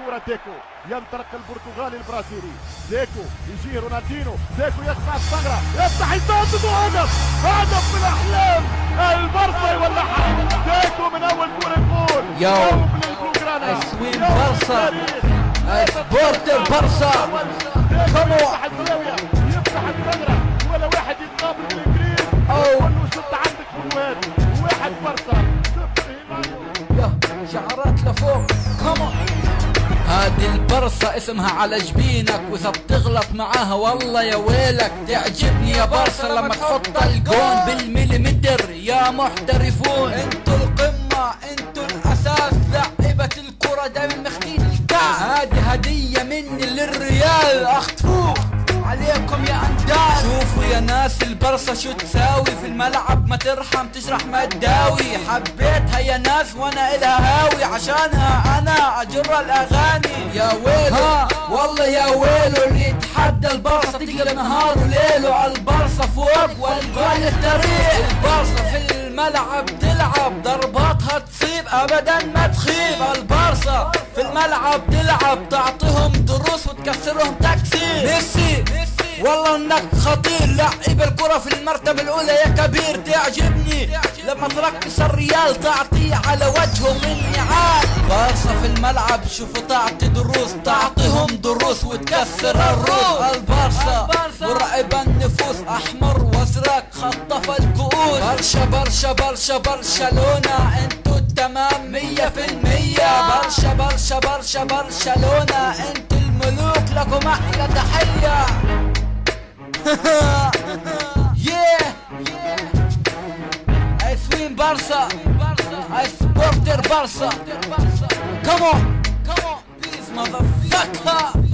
الكرة ديكو، ينطلق البرتغالي البرازيلي، ديكو يجي رونالدينو، ديكو يقطع الثغرة، يفتح يسدد وهدف، هدف من الأحلام، البارسا يولعها، ديكو من أول كرة جول، يوم للبلوغرانا، اسوين بارسا، سبورتر بارسا، يفتح الزاوية، يفتح الثغرة، ولا واحد يتقابل بالإنجليز، يقول له شد عندك فروات، واحد بارسا، صفر هيمايو، شعرات لفوق، هادي البرصة اسمها على جبينك، واذا بتغلط معاها والله يا ويلك. تعجبني يا برصة لما تحط الجون بالمليمتر يا محترفون. انتو القمة انتو الاساس، لعيبة الكرة دايما ماخدين الكاس. هادي هدية مني للريال، اخطفوه عليكم يا اندال. شوفوا يا ناس البرصة شو تساوي في الملعب، ما ترحم تجرح ما تداوي. حبيتها يا ناس وانا الها هاوي، عشانها انا اجر الاغاني. يا ويلو والله يا ويلو، اللي يتحدى البرصة تقلب نهار وليله. البرصة فوق والجول التاريخ. البرصة في الملعب تلعب، ضرباتها تصيب ابدا ما تخيب. البرصة في الملعب تلعب، تعطيهم دروس وتكسرهم تكسير. ميسي والله انك خطير، لعيب الكرة في المرتبة الاولى يا كبير. تعجبني لما تركز الريال، تعطيه على وجهه من نعال. بارسا في الملعب شوفوا تعطي دروس، تعطيهم دروس وتكسر الروس. البارسا مرعب النفوس، احمر وازرق خطف الكؤوس. برشا برشا برشا برشلونة انتو التمام 100%. برشا برشا برشا برشلونة انتو الملوك، لكم احلى تحية. yeah I swim Barca, I supporter Barca. Come on, please motherfucker.